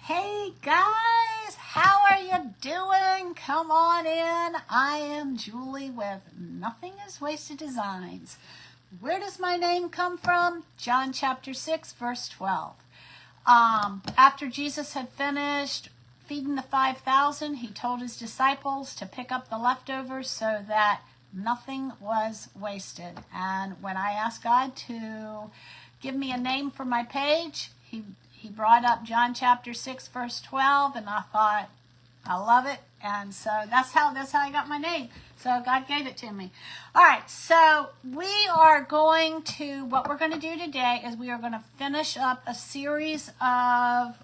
Hey guys, how are you doing? Come on in. I am Julie with Nothing is Wasted Designs. Where does my name come from? John chapter 6, verse 12. After Jesus had finished feeding the 5,000, he told his disciples to pick up the leftovers so that nothing was wasted. And when I asked God to give me a name for my page, he brought up John chapter 6, verse 12, and I thought, I love it. And so that's how I got my name. So God gave it to me. All right, so what we're going to do today is we are going to finish up a series of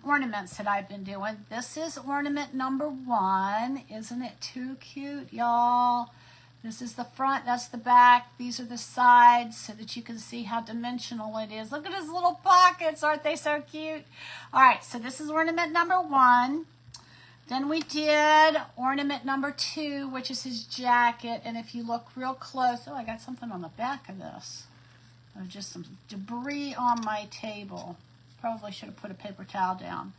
ornaments that I've been doing. This is ornament number 1. Isn't it too cute, y'all? This is the front, that's the back. These are the sides so that you can see how dimensional it is. Look at his little pockets. Aren't they so cute? All right, so this is ornament number 1. Then we did ornament number 2, which is his jacket. And if you look real close, I got something on the back of this. There's just some debris on my table. Probably should have put a paper towel down.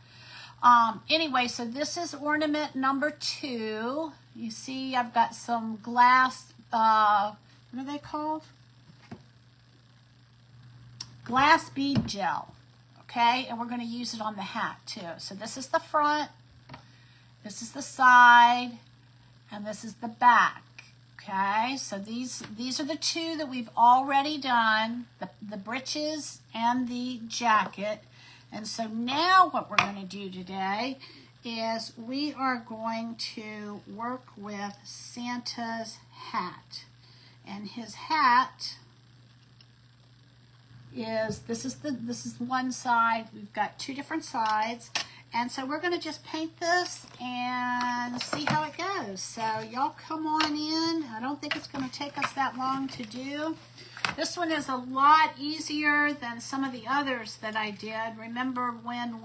Anyway, so this is ornament number 2. You see I've got some glass, what are they called? Glass bead gel, okay? And we're going to use it on the hat too. So this is the front, this is the side, and this is the back, okay? So these are the 2 that we've already done, the breeches and the jacket. And so now what we're going to do today is we are going to work with Santa's hat. And his hat is, this is one side. We've got 2 different sides. And so we're going to just paint this and see how it goes. So y'all come on in. I don't think it's going to take us that long to do. This one is a lot easier than some of the others that I did. Remember when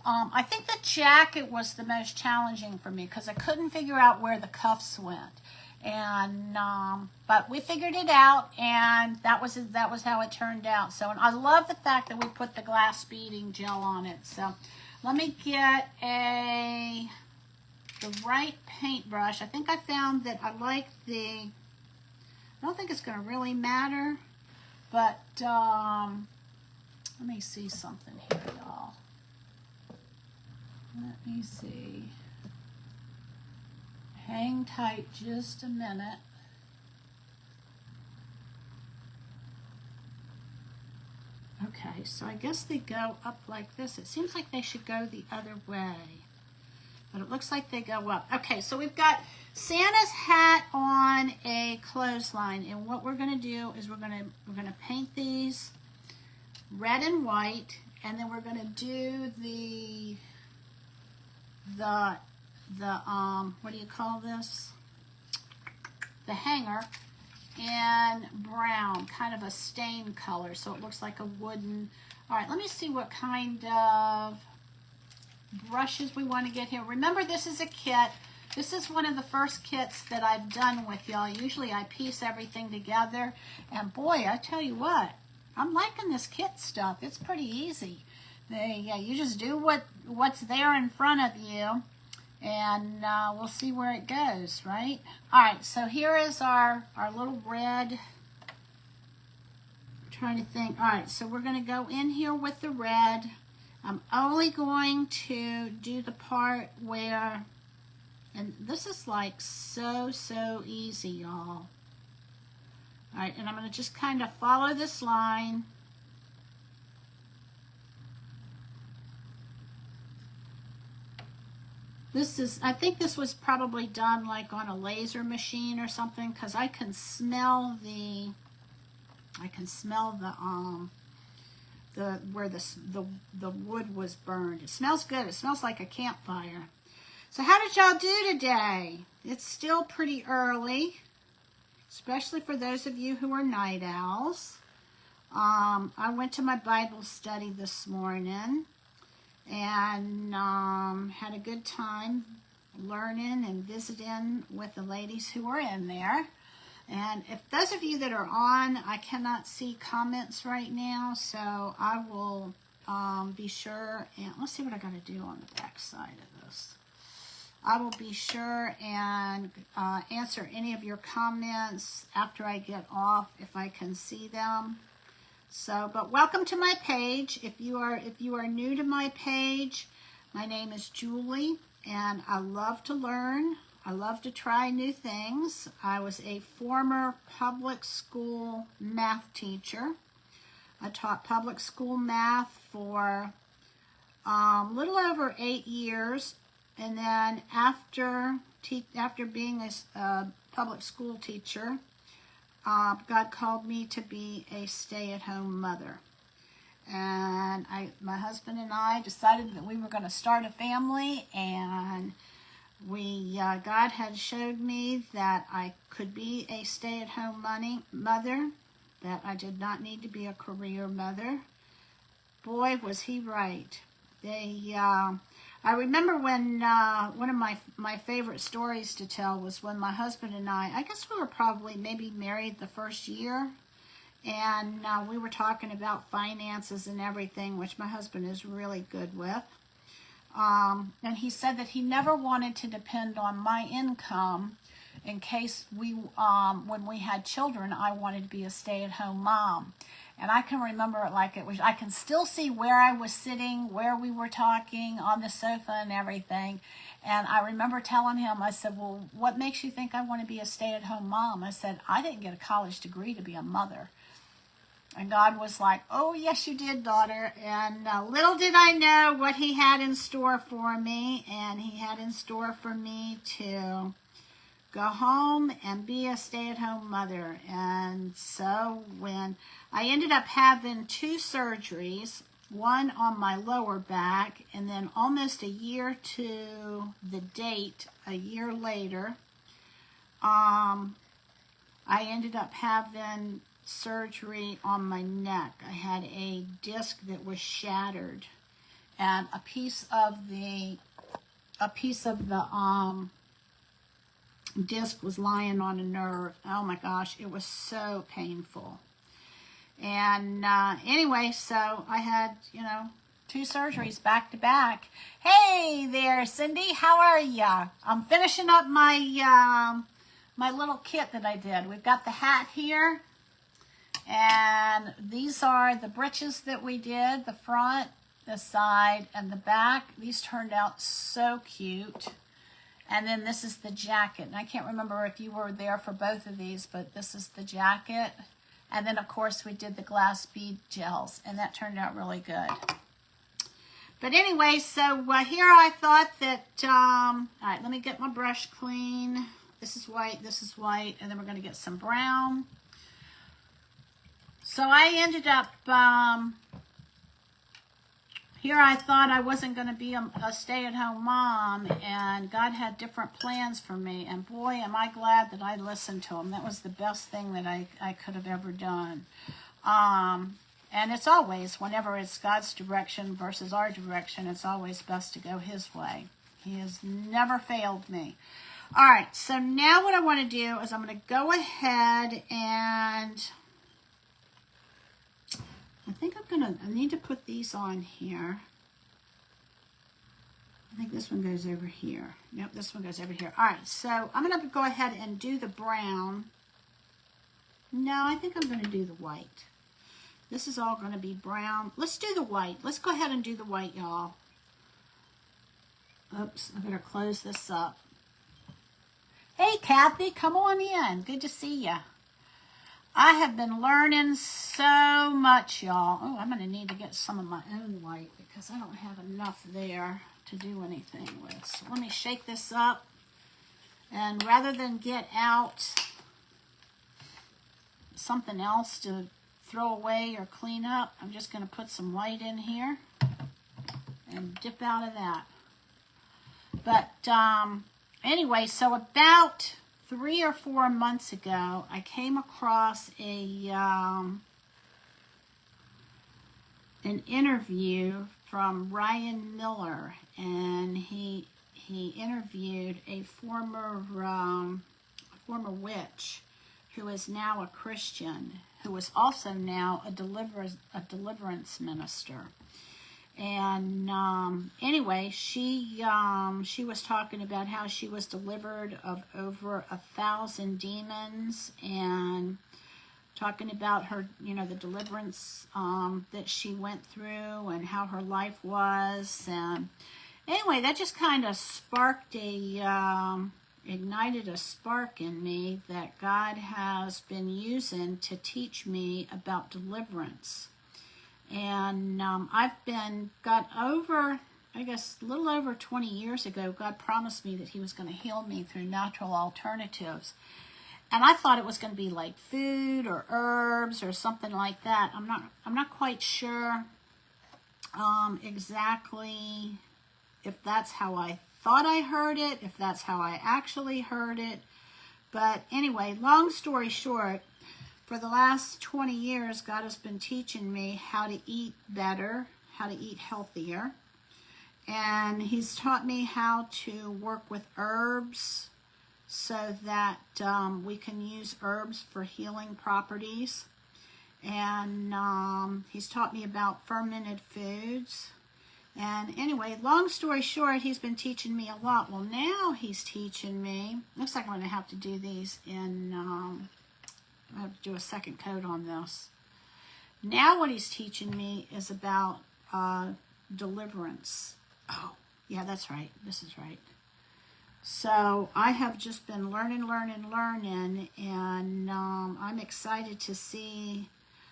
I think the jacket was the most challenging for me because I couldn't figure out where the cuffs went. And but we figured it out, and that was how it turned out. So, and I love the fact that we put the glass beading gel on it. So let me get the right paintbrush. I think I found that I like I don't think it's going to really matter, but let me see something here, y'all. Let me see. Hang tight just a minute. Okay, so I guess they go up like this. It seems like they should go the other way, but it looks like they go up. Okay, so we've got Santa's hat on a clothesline, and what we're going to do is we're going to paint these red and white, and then we're going to do the what do you call this? The hanger in brown, kind of a stain color, so it looks like a wooden. All right, let me see what kind of brushes we want to get here. Remember, this is a kit. This is one of the first kits that I've done with y'all. Usually I piece everything together, and boy, I tell you what, I'm liking this kit stuff. It's pretty easy. You just do what's there in front of you, and we'll see where it goes, right? All right, so here is our little red. I'm trying to think. All right, so we're going to go in here with the red. I'm only going to do the part where, and this is like so easy, y'all. All right, and I'm going to just kind of follow this line. I think this was probably done like on a laser machine or something, because I can smell where the wood was burned. It smells good. It smells like a campfire. So how did y'all do today? It's still pretty early, especially for those of you who are night owls. I went to my Bible study this morning and had a good time learning and visiting with the ladies who were in there. And if those of you that are on, I cannot see comments right now, so I will be sure and let's see what I got to do on the back side of this. I will be sure and answer any of your comments after I get off if I can see them. So, but welcome to my page. If you are new to my page, my name is Julie, and I love to learn. I love to try new things. I was a former public school math teacher. I taught public school math for a little over 8 years. And then after being a public school teacher, God called me to be a stay-at-home mother. And my husband and I decided that we were going to start a family, and God had showed me that I could be a stay-at-home mother, that I did not need to be a career mother. Boy, was he right. I remember when one of my favorite stories to tell was when my husband and I guess we were probably maybe married the first year, and we were talking about finances and everything, which my husband is really good with. And he said that he never wanted to depend on my income in case when we had children, I wanted to be a stay-at-home mom. And I can remember it like it was. I can still see where I was sitting, where we were talking on the sofa and everything. And I remember telling him, I said, well, what makes you think I want to be a stay-at-home mom? I said, I didn't get a college degree to be a mother. And God was like, oh, yes, you did, daughter. And little did I know what he had in store for me. And he had in store for me to go home and be a stay-at-home mother. And so when I ended up having 2 surgeries, one on my lower back, and then almost a year to the date, a year later, I ended up having surgery on my neck. I had a disc that was shattered, and a piece of the disc was lying on a nerve. Oh my gosh, it was so painful. And anyway, so I had, 2 surgeries back to back. Hey there, Cindy, how are ya? I'm finishing up my my little kit that I did. We've got the hat here, and these are the breeches that we did, the front, the side, and the back. These turned out so cute. And then this is the jacket. And I can't remember if you were there for both of these, but this is the jacket. And then, of course, we did the glass bead gels, and that turned out really good. But anyway, so here I thought that, all right, let me get my brush clean. This is white, and then we're going to get some brown. So I ended up, here I thought I wasn't going to be a stay-at-home mom, and God had different plans for me. And boy, am I glad that I listened to him. That was the best thing that I could have ever done. And it's always, whenever it's God's direction versus our direction, it's always best to go his way. He has never failed me. All right, so now what I want to do is I'm going to go ahead and I need to put these on here. I think this one goes over here. Nope, this one goes over here. All right, so I'm going to go ahead and do the brown. No, I think I'm going to do the white. This is all going to be brown. Let's do the white. Let's go ahead and do the white, y'all. Oops, I better close this up. Hey, Kathy, come on in. Good to see you. I have been learning so much, y'all. Oh, I'm going to need to get some of my own white because I don't have enough there to do anything with. So let me shake this up. And rather than get out something else to throw away or clean up, I'm just going to put some white in here and dip out of that. But anyway, so about 3 or 4 months ago, I came across an interview from Ryan Miller, and he interviewed a former witch who is now a Christian, who is also now a deliverance minister. And anyway, she was talking about how she was delivered of over 1,000 demons, and talking about her, the deliverance that she went through and how her life was. And anyway, that just kind of sparked ignited a spark in me that God has been using to teach me about deliverance. And I've got over, I guess, a little over 20 years ago, God promised me that he was going to heal me through natural alternatives. And I thought it was going to be like food or herbs or something like that. I'm not quite sure exactly if that's how I thought I heard it, if that's how I actually heard it. But anyway, long story short, for the last 20 years, God has been teaching me how to eat better, how to eat healthier. And he's taught me how to work with herbs so that we can use herbs for healing properties. And he's taught me about fermented foods. And anyway, long story short, he's been teaching me a lot. Well, now he's teaching me, looks like I'm going to have to do these in, I have to do a second coat on this. Now what he's teaching me is about deliverance. Oh, yeah, that's right. This is right. So I have just been learning, and I'm excited to see.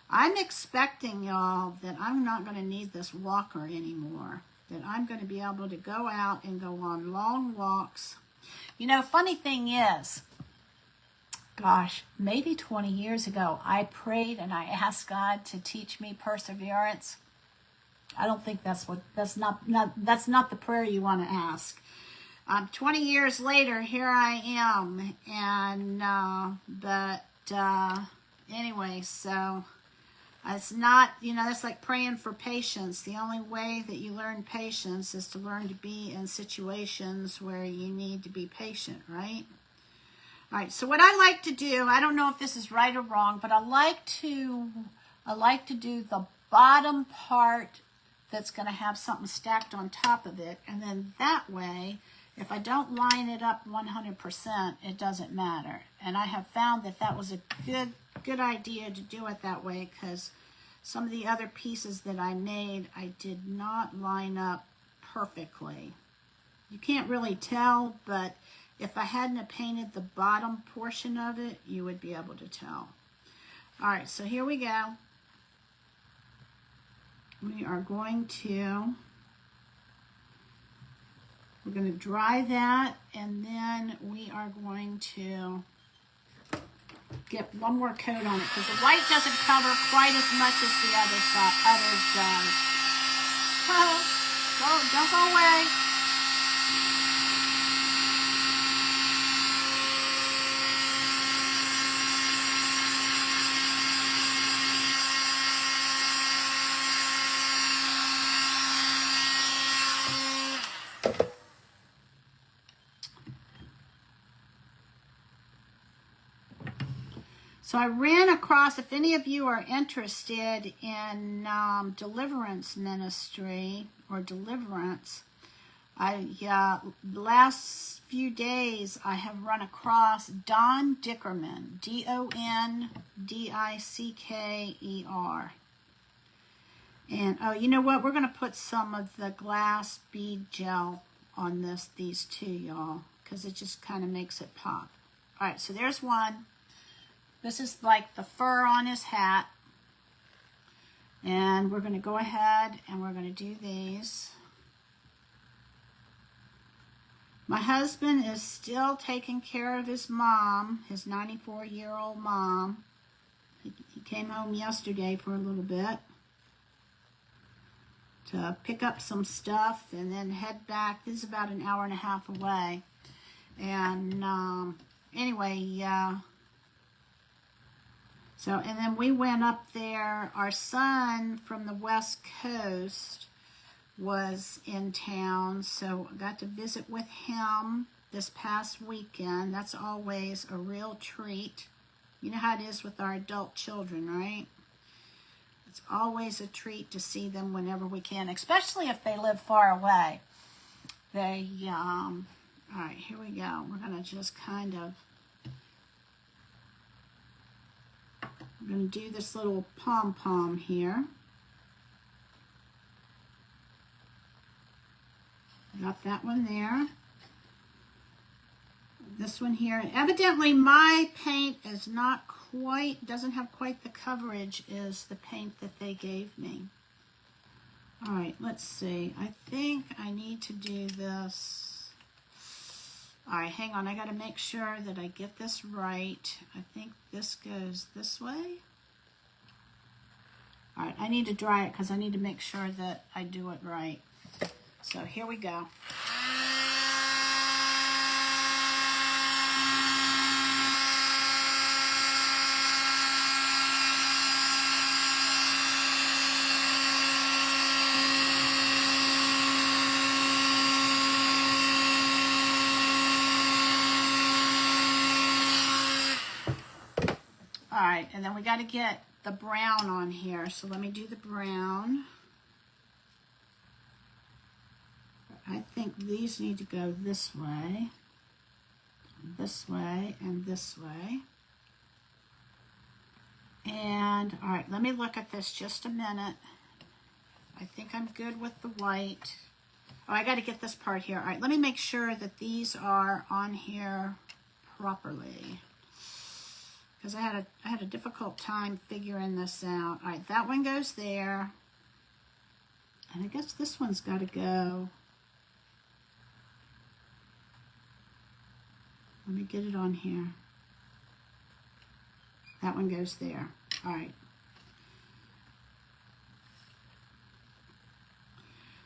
I'm expecting, y'all, that I'm not going to need this walker anymore, that I'm going to be able to go out and go on long walks. Funny thing is, gosh, maybe 20 years ago, I prayed and I asked God to teach me perseverance. I don't think that's not the prayer you want to ask. 20 years later, here I am, and anyway, so it's not, that's like praying for patience. The only way that you learn patience is to learn to be in situations where you need to be patient, right? All right, so what I like to do, I don't know if this is right or wrong, but I like to do the bottom part that's going to have something stacked on top of it, and then that way, if I don't line it up 100%, it doesn't matter. And I have found that was a good idea to do it that way, because some of the other pieces that I made, I did not line up perfectly. You can't really tell, but if I hadn't have painted the bottom portion of it, you would be able to tell. All right, so here we go. We are going to, we're going to dry that, and then we are going to get one more coat on it, because the white doesn't cover quite as much as the others does. Oh, don't go away. So I ran across, if any of you are interested in deliverance ministry or deliverance, the last few days I have run across Don Dickerman, Dondicker. And oh, you know what? We're going to put some of the glass bead gel on these two, y'all, because it just kind of makes it pop. All right, so there's one. This is like the fur on his hat. And we're going to go ahead and we're going to do these. My husband is still taking care of his mom, his 94-year-old mom. He came home yesterday for a little bit to pick up some stuff and then head back. This is about an hour and a half away. And anyway, so, and then we went up there. Our son from the West Coast was in town, so I got to visit with him this past weekend. That's always a real treat. You know how it is with our adult children, right? It's always a treat to see them whenever we can, especially if they live far away. They, all right, here we go. We're going to just kind of, we're going to do this little pom-pom here. Got that one there. This one here. Evidently my paint is not quite, doesn't have quite the coverage as the paint that they gave me. All right, let's see. I think I need to do this. All right, hang on. I got to make sure that I get this right. I think this goes this way. All right, I need to dry it because I need to make sure that I do it right. So here we go. All right, and then we got to get the brown on here. So let me do the brown. I think these need to go this way, and this way. And, all right, let me look at this just a minute. I think I'm good with the white. Oh, I got to get this part here. All right, let me make sure that these are on here properly, because I had a difficult time figuring this out. All right, that one goes there. And I guess this one's got to go. Let me get it on here. That one goes there. All right.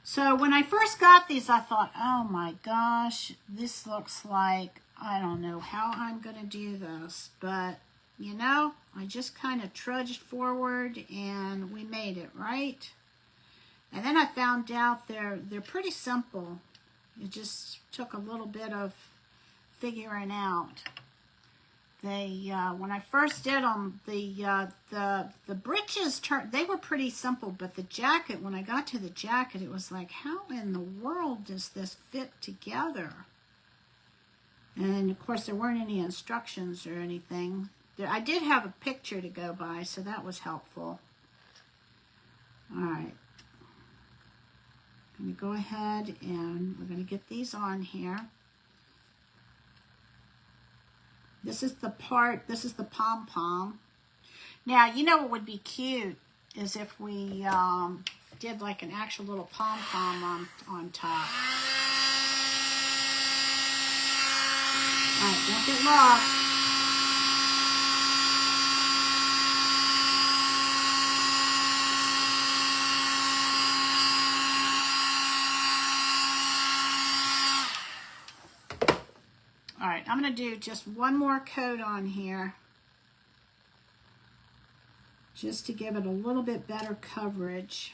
So when I first got these, I thought, oh my gosh, this looks like, I don't know how I'm going to do this. But, you know, I just kind of trudged forward and we made it, right? And then I found out they're pretty simple. It just took a little bit of figuring out. They when I first did them, the breeches they were pretty simple, but the jacket, when I got to the jacket, it was like, how in the world does this fit together? And of course there weren't any instructions or anything. I did have a picture to go by, so that was helpful. All right, I'm going to go ahead and we're going to get these on here. This is the part, this is the pom-pom. Now, you know what would be cute is if we did like an actual little pom-pom on top. All right, don't get lost. All right, I'm going to do just one more coat on here, just to give it a little bit better coverage.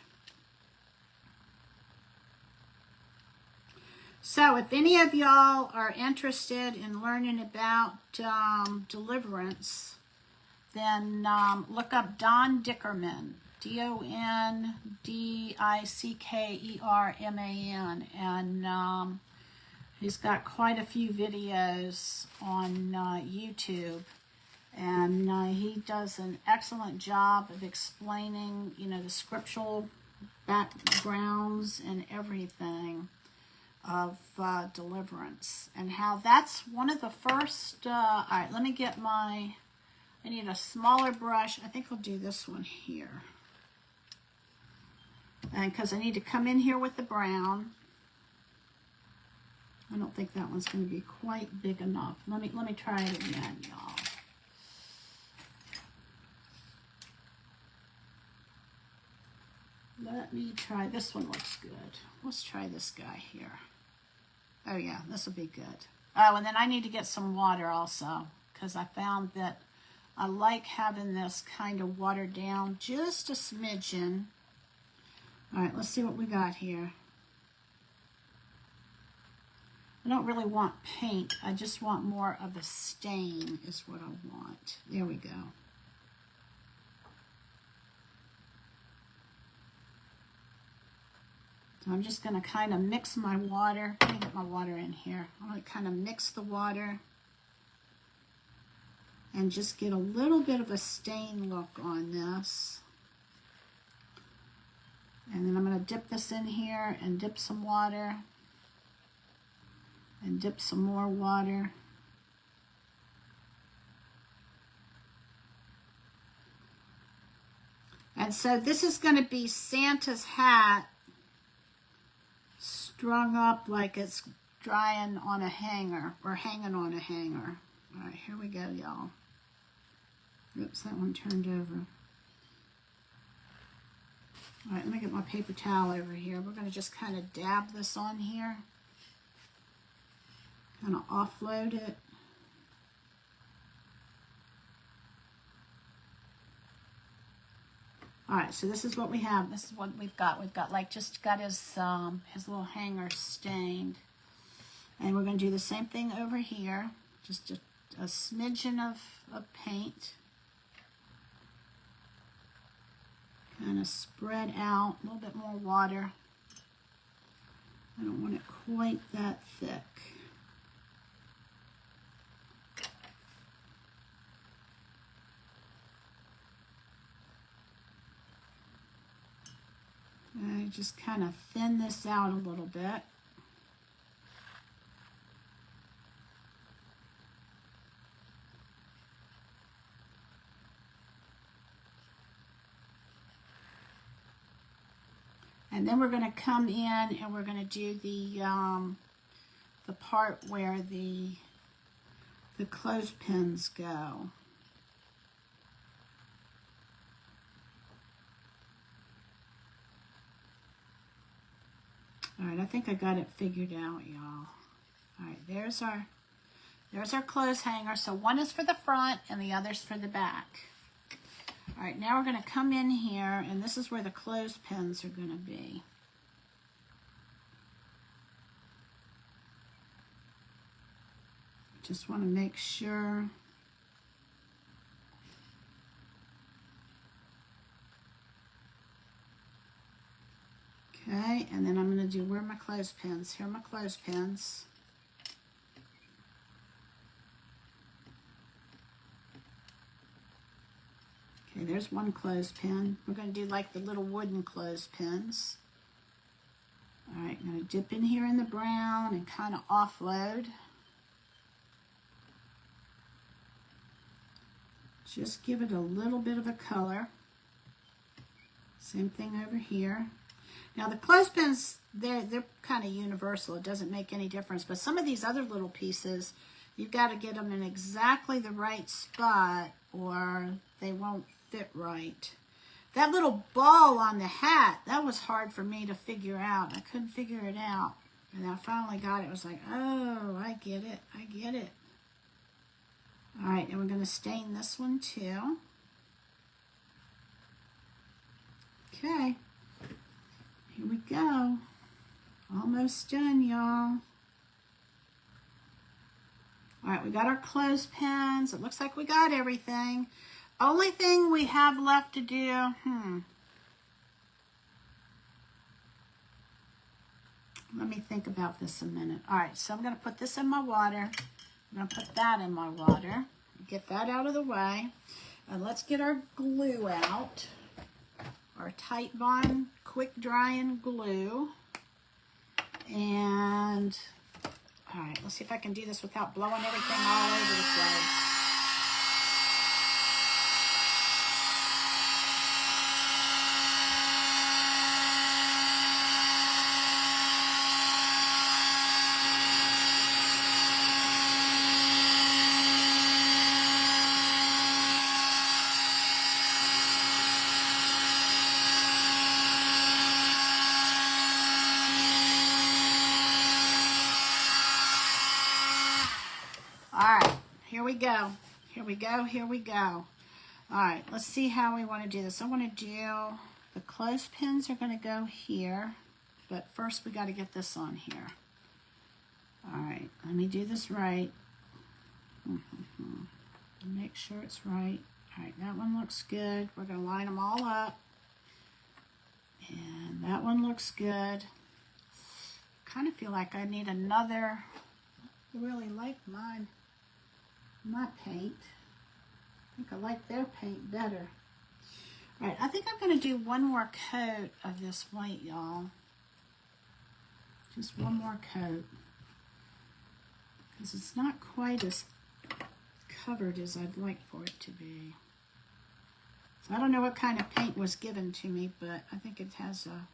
So if any of y'all are interested in learning about deliverance, then look up Don Dickerman, Dondickerman, and he's got quite a few videos on YouTube, and he does an excellent job of explaining, you know, the scriptural backgrounds and everything of deliverance, and how that's one of the first. All right, let me get I need a smaller brush. I think I'll do this one here, and because I need to come in here with the brown. I don't think that one's going to be quite big enough. Let me try it again, y'all. Let me try, this one looks good. Let's try this guy here. Oh yeah, this will be good. Oh, and then I need to get some water also, because I found that I like having this kind of watered down just a smidgen. All right, let's see what we got here. I don't really want paint. I just want more of a stain is what I want. There we go. So I'm just going to kind of mix my water. Let me get my water in here. I'm going to kind of mix the water and just get a little bit of a stain look on this. And then I'm going to dip this in here and dip some water and dip some more water. And so this is going to be Santa's hat strung up like it's drying on a hanger or hanging on a hanger. All right, here we go, y'all. Oops, that one turned over. All right, let me get my paper towel over here. We're going to just kind of dab this on here. Kind of offload it. All right, so this is what we have. This is what we've got. We've got like just got his little hanger stained. And we're going to do the same thing over here. Just a smidgen of paint. Kind of spread out, a little bit more water. I don't want it quite that thick. I just kind of thin this out a little bit. And then we're going to come in and we're going to do the part where the clothespins go. All right, I think I got it figured out, y'all. All right, there's our clothes hanger. So one is for the front and the other's for the back. All right, now we're going to come in here, and this is where the clothespins are going to be. Just want to make sure. Okay, and then I'm going to do, where are my clothespins? Here are my clothespins. Okay, there's one clothespin. We're going to do like the little wooden clothespins. All right, I'm going to dip in here in the brown and kind of offload. Just give it a little bit of a color. Same thing over here. Now the clothespins, they're kind of universal. It doesn't make any difference. But some of these other little pieces, you've got to get them in exactly the right spot or they won't fit right. That little ball on the hat, that was hard for me to figure out. I couldn't figure it out. And I finally got it. It was like, oh, I get it. I get it. All right, and we're going to stain this one too. Okay. Here we go. Almost done, y'all. All right, we got our clothespins. It looks like we got everything. Only thing we have left to do, let me think about this a minute. All right, so I'm going to put this in my water. I'm going to put that in my water. Get that out of the way. And let's get our glue out. Our Tight Bond quick drying glue. And, all right, let's see if I can do this without blowing everything all over the place. All right, here we go. Here we go, here we go. All right, let's see how we want to do this. I want to do, the clothespins are going to go here, but first we got to get this on here. All right, let me do this right. Make sure it's right. All right, that one looks good. We're going to line them all up. And that one looks good. kind of feel like I need another. I really like my paint. I think I like their paint better. All right, I think I'm going to do one more coat of this white, y'all. Just one more coat. Because it's not quite as covered as I'd like for it to be. So I don't know what kind of paint was given to me, but I think it has a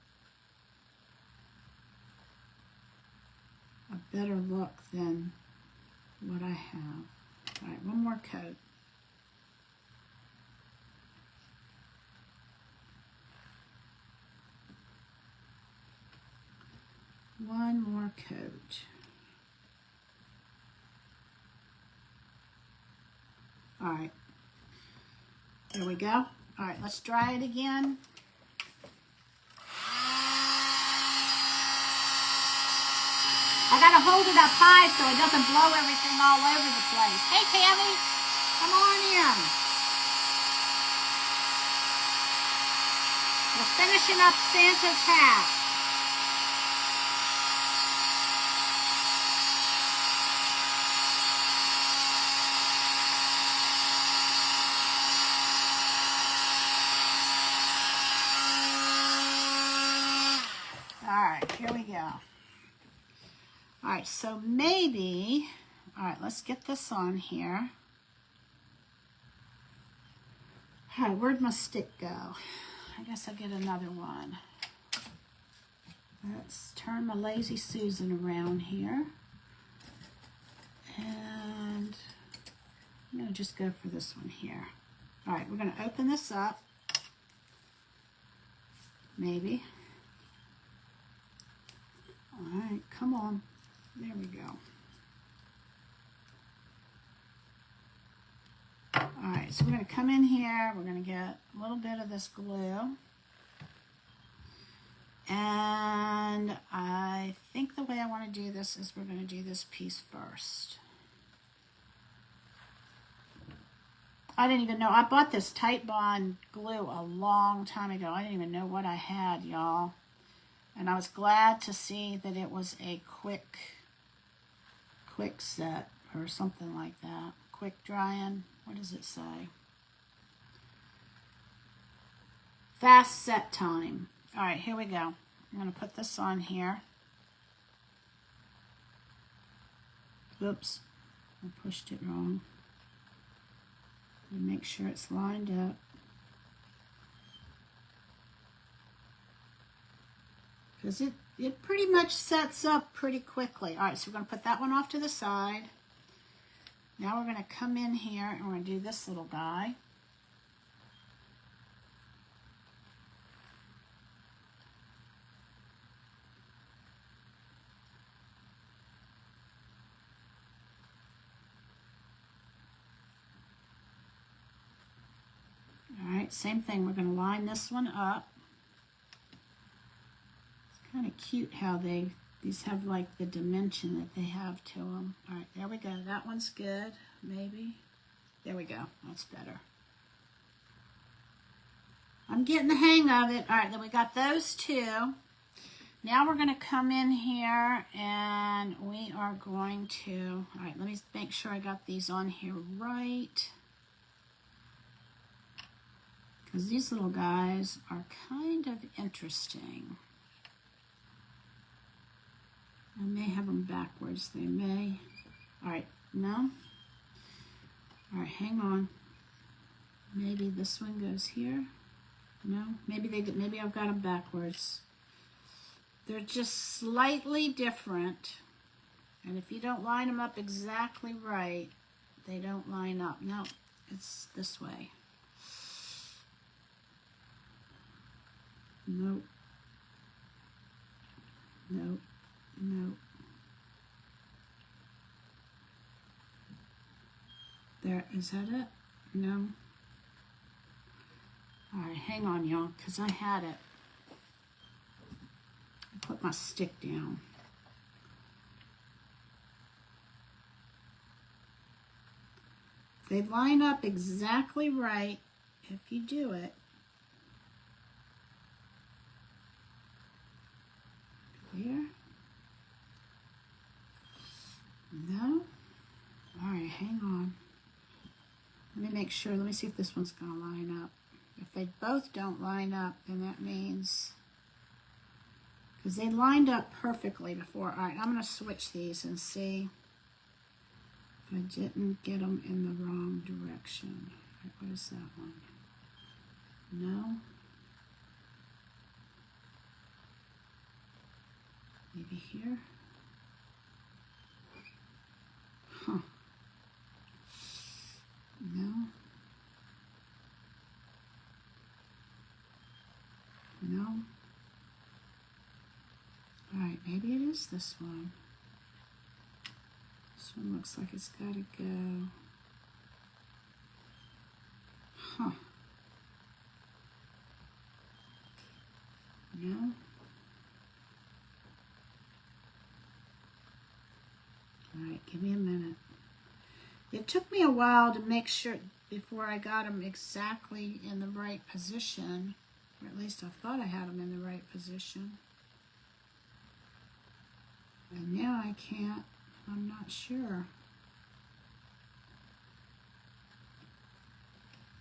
better look than what I have. All right, one more coat. One more coat. All right, there we go. All right, let's dry it again. I gotta hold it up high so it doesn't blow everything all over the place. Hey, Tammy, come on in. We're finishing up Santa's hat. Here we go. All right, so maybe, all right, let's get this on here. All right, where'd my stick go? I guess I'll get another one. Let's turn my Lazy Susan around here. And I'm going to just go for this one here. All right, we're going to open this up. Maybe. All right, come on. There we go. All right, so we're going to come in here. We're going to get a little bit of this glue. And I think the way I want to do this is we're going to do this piece first. I didn't even know. I bought this Tight Bond glue a long time ago. I didn't even know what I had, y'all. And I was glad to see that it was a quick set or something like that. Quick drying. What does it say? Fast set time. All right, here we go. I'm going to put this on here. Oops, I pushed it wrong. And make sure it's lined up. Because it pretty much sets up pretty quickly. All right, so we're going to put that one off to the side. Now we're going to come in here and we're going to do this little guy. All right, same thing. We're going to line this one up. It's kind of cute how these have like the dimension that they have to them. All right, there we go. That one's good, maybe. There we go. That's better. I'm getting the hang of it. All right, then we got those two. Now we're going to come in here and we are going to, all right, let me make sure I got these on here right. Because these little guys are kind of interesting. I may have them backwards. They may. All right, no. All right, hang on. Maybe this one goes here. No, maybe I've got them backwards. They're just slightly different. And if you don't line them up exactly right, they don't line up. No, it's this way. Nope. Nope. Nope. There, is that it? No. All right, hang on, y'all, because I had it. I put my stick down. They line up exactly right if you do it. Here. make sure. Let me see if this one's going to line up. If they both don't line up, then that means, because they lined up perfectly before. All right, I'm going to switch these and see if I didn't get them in the wrong direction. All right, what is that one? No. Maybe here. Huh. No. No. All right, maybe it is this one. This one looks like it's got to go. Huh. No. All right, give me a minute. It took me a while to make sure before I got them exactly in the right position, or at least I thought I had them in the right position. And now I can't, I'm not sure.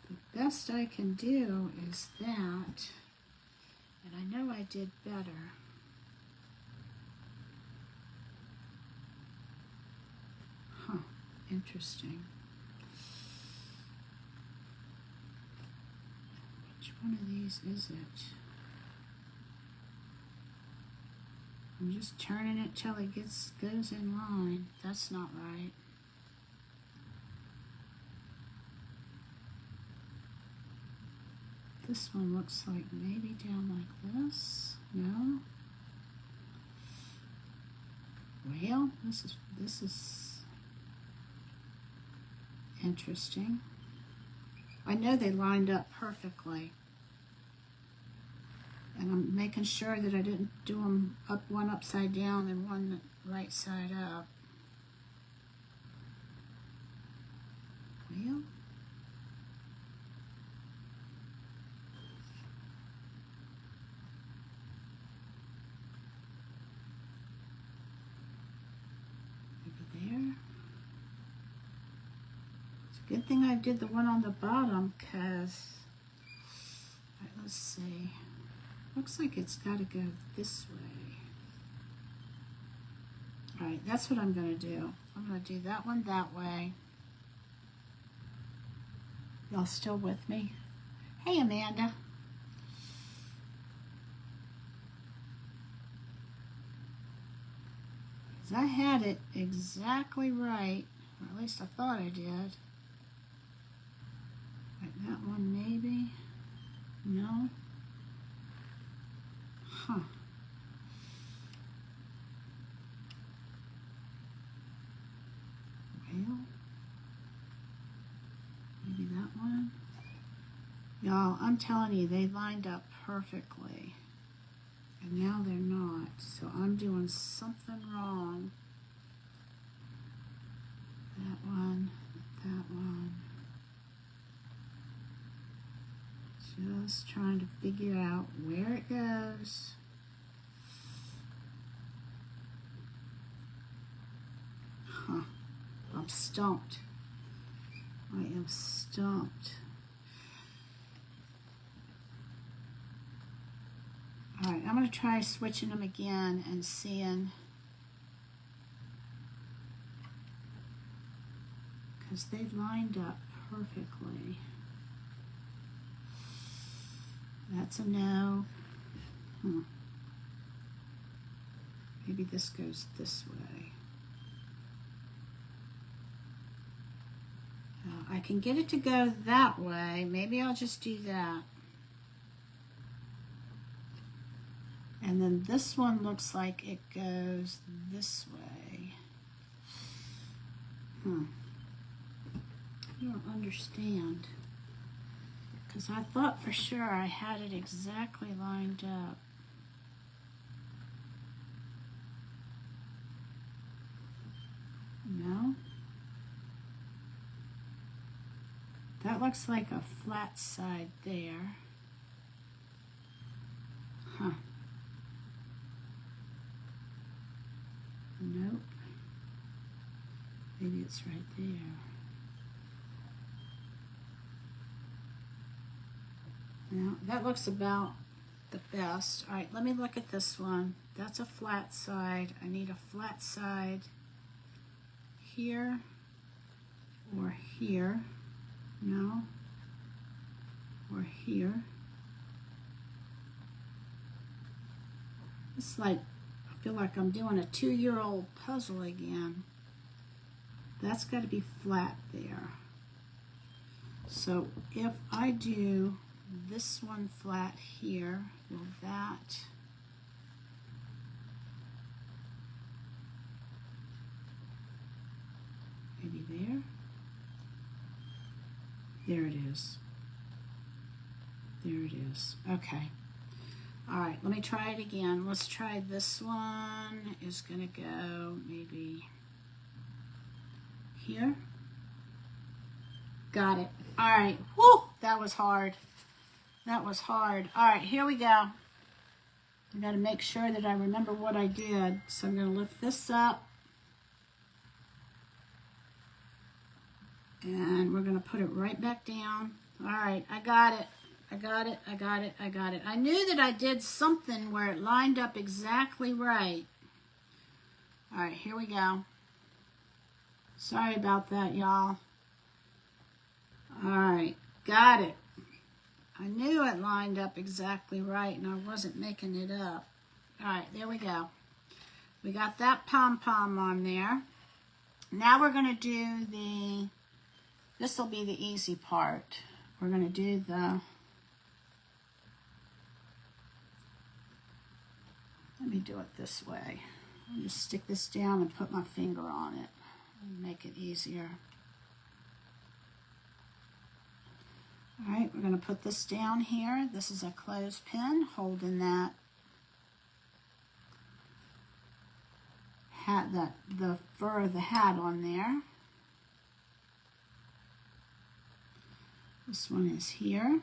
The best I can do is that, and I know I did better. Huh, interesting. Which one of these is it? I'm just turning it till it goes in line. That's not right. This one looks like maybe down like this. No. Well, this is interesting. I know they lined up perfectly. And I'm making sure that I didn't do them one upside down and one right side up. Well, maybe there. It's a good thing I did the one on the bottom, because, let's see. Looks like it's got to go this way. All right, that's what I'm going to do. I'm going to do that one that way. Y'all still with me? Hey, Amanda. Because I had it exactly right, or at least I thought I did. Right, that one maybe. No. Huh. Well, maybe that one. Y'all, I'm telling you, they lined up perfectly. And now they're not. So I'm doing something wrong. That one, that one. Just trying to figure out where it goes. Huh. I'm stumped. I am stumped. All right, I'm going to try switching them again and seeing, because they lined up perfectly. That's a no. Maybe this goes this way. I can get it to go that way. Maybe I'll just do that. And then this one looks like it goes this way. I don't understand. Because I thought for sure I had it exactly lined up. No? That looks like a flat side there. Huh. Nope. Maybe it's right there. Now, that looks about the best. All right, let me look at this one. That's a flat side. I need a flat side here or here. No. Or here. It's like, I feel like I'm doing a 2-year-old puzzle again. That's got to be flat there. So if I do this one flat here, will that maybe there? There it is. There it is. Okay. All right, let me try it again. Let's try this one. Is going to go maybe here. Got it. All right. Woo! That was hard. That was hard. All right, here we go. I got to make sure that I remember what I did. So I'm going to lift this up. And we're going to put it right back down. All right, I got it. I got it. I got it. I got it. I knew that I did something where it lined up exactly right. All right, here we go. Sorry about that, y'all. All right, got it. I knew it lined up exactly right, and I wasn't making it up. All right, there we go. We got that pom-pom on there. Now we're going to do the, this will be the easy part. We're going to do the, let me do it this way. I'll just stick this down and put my finger on it and make it easier. All right, we're going to put this down here. This is a clothespin holding that hat, the fur of the hat on there. This one is here.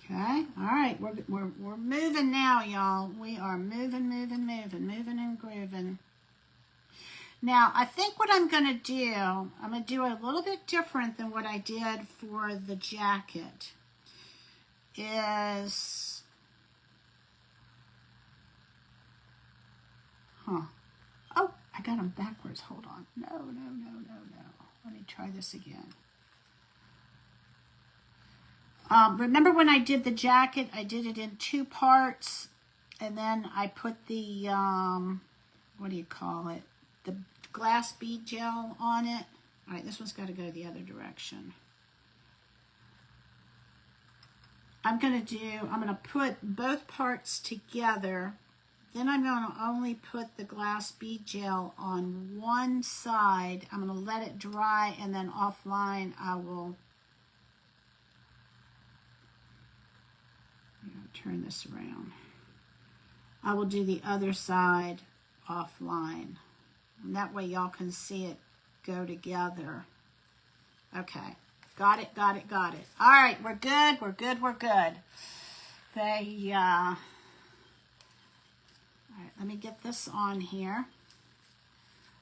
Okay, all right, we're moving now, y'all. We are moving and grooving. Now, I think what I'm going to do, I'm going to do a little bit different than what I did for the jacket. Is, oh, I got them backwards. Hold on. No. Let me try this again. Remember when I did the jacket, I did it in 2 parts, and then I put the, what do you call it? The glass bead gel on it. All right, this one's got to go the other direction. I'm going to put both parts together. Then I'm going to only put the glass bead gel on one side. I'm going to let it dry, and then offline I will turn this around. I will do the other side offline. And that way y'all can see it go together. Okay. Got it. All right, we're good. All right, let me get this on here.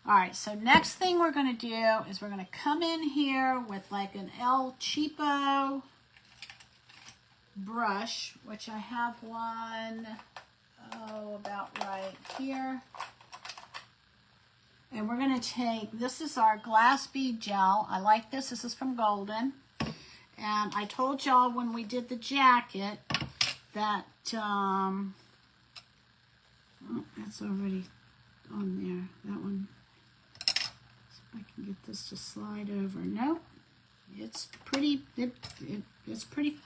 All right, so next thing we're going to do is we're going to come in here with like an El Cheapo brush, which I have one, about right here. And we're going to take, this is our glass bead gel. I like this. This is from Golden. And I told y'all when we did the jacket that, oh, that's already on there. That one. See if I can get this to slide over. Nope. It's pretty, it's pretty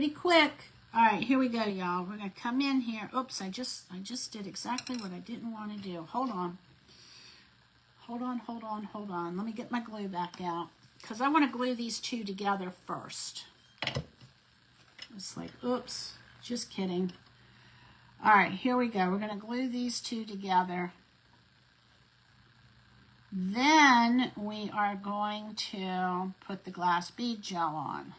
quick. All right, here we go, y'all. We're going to come in here. Oops, I just did exactly what I didn't want to do. Hold on. Let me get my glue back out because I want to glue these 2 together first. It's like, oops, just kidding. All right, here we go. We're going to glue these 2 together. Then we are going to put the glass bead gel on.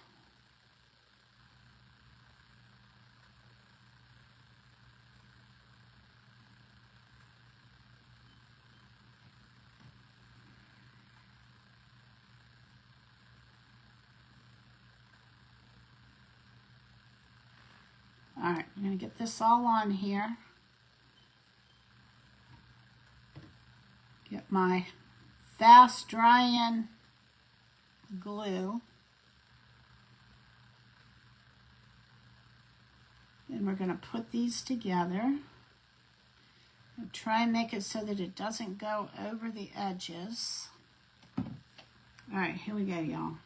right, I'm going to get this all on here. Get my fast drying glue. And we're going to put these together. And try and make it so that it doesn't go over the edges. All right, here we go, y'all.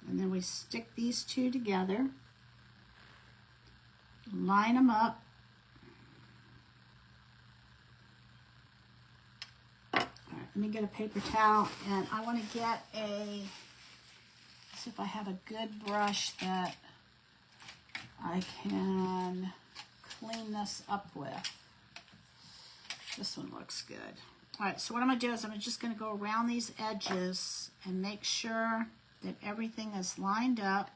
And then we stick these two together. Line them up. All right, let me get a paper towel, and I want to get a, let's see if I have a good brush that I can clean this up with. This one looks good. All right, so what I'm going to do is I'm just going to go around these edges and make sure that everything is lined up.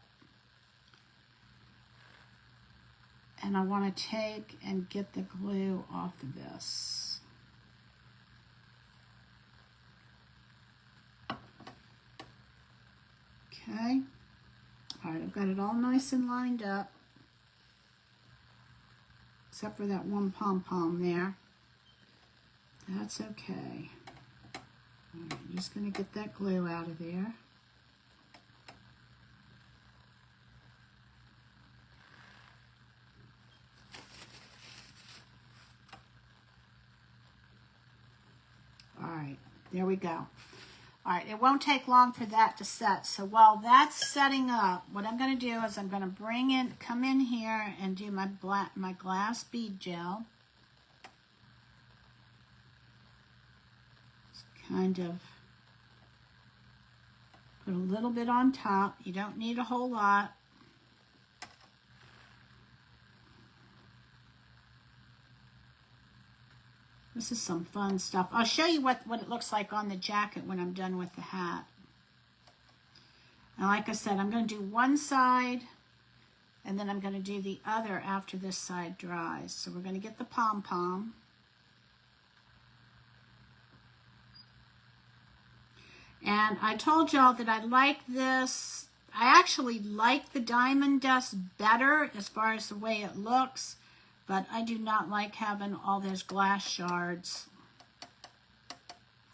And I want to take and get the glue off of this. Okay. All right, I've got it all nice and lined up. Except for that one pom-pom there. That's okay. All right, I'm just going to get that glue out of there. All right, there we go. All right, it won't take long for that to set. So while that's setting up, what I'm going to do is I'm going to come in here and do my glass bead gel. Kind of put a little bit on top. You don't need a whole lot. This is some fun stuff. I'll show you what it looks like on the jacket when I'm done with the hat. And like I said, I'm going to do one side, and then I'm going to do the other after this side dries. So we're going to get the pom-pom. And I told y'all that I like this. I actually like the diamond dust better as far as the way it looks, but I do not like having all those glass shards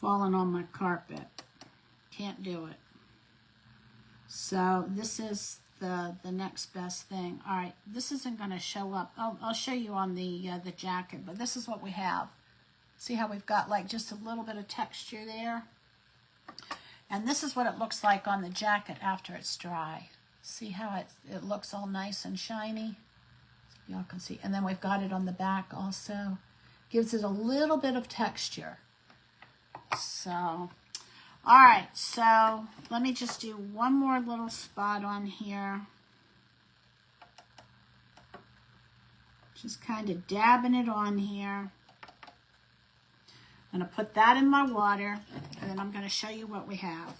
falling on my carpet. Can't do it. So this is the next best thing. All right, this isn't going to show up. I'll show you on the jacket, but this is what we have. See how we've got like just a little bit of texture there? And this is what it looks like on the jacket after it's dry. See how it looks all nice and shiny? Y'all can see. And then we've got it on the back also. Gives it a little bit of texture. So, all right. So let me just do one more little spot on here. Just kind of dabbing it on here. I'm going to put that in my water, and then I'm going to show you what we have.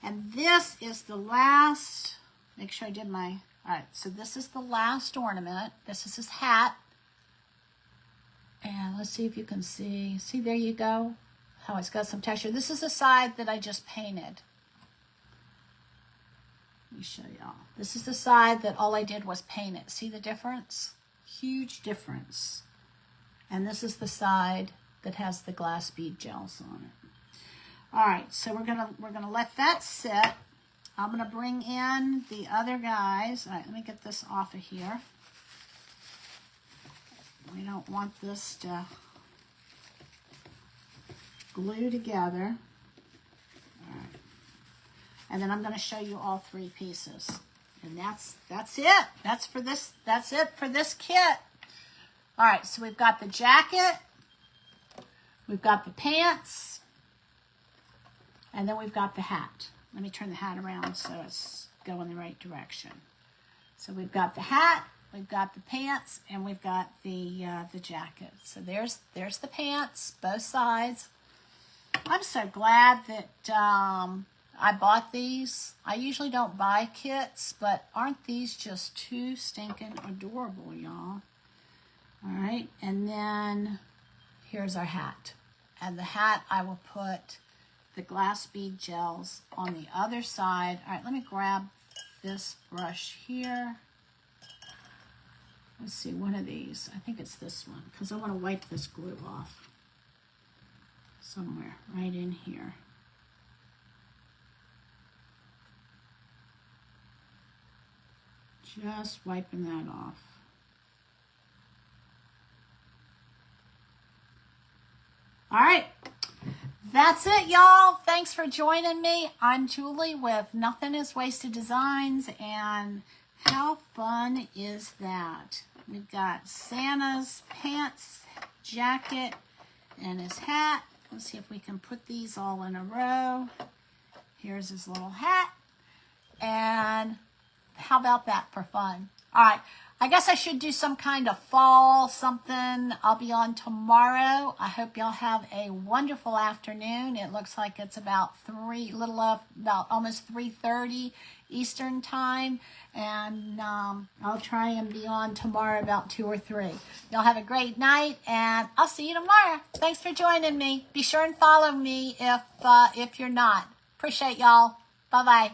And this is the last, make sure I did my, all right, so this is the last ornament. This is his hat. And let's see if you can see. See, there you go, how it's got some texture. This is the side that I just painted. Let me show y'all. This is the side that all I did was paint it. See the difference? Huge difference. And this is the side that has the glass bead gels on it. All right, so we're gonna let that sit. I'm gonna bring in the other guys. All right, let me get this off of here. We don't want this to glue together. All right, and then I'm gonna show you all three pieces, and that's it. That's it for this kit. All right, so we've got the jacket. We've got the pants, and then we've got the hat. Let me turn the hat around so it's going the right direction. So we've got the hat, we've got the pants, and we've got the jacket. So there's the pants, both sides. I'm so glad that I bought these. I usually don't buy kits, but aren't these just too stinking adorable, y'all? All right, and then here's our hat. And the hat, I will put the glass bead gels on the other side. All right, let me grab this brush here. let's see, one of these. I think it's this one because I want to wipe this glue off somewhere right in here. Just wiping that off. All right, that's it, y'all. Thanks for joining me. I'm Julie with Nothing is Wasted Designs, and how fun is that? We've got Santa's pants, jacket, and his hat. Let's see if we can put these all in a row. Here's his little hat. And how about that for fun? All right. I guess I should do some kind of fall something. I'll be on tomorrow. I hope y'all have a wonderful afternoon. It looks like it's about about almost 3:30 Eastern time. And I'll try and be on tomorrow about 2 or 3. Y'all have a great night, and I'll see you tomorrow. Thanks for joining me. Be sure and follow me if you're not. Appreciate y'all. Bye-bye.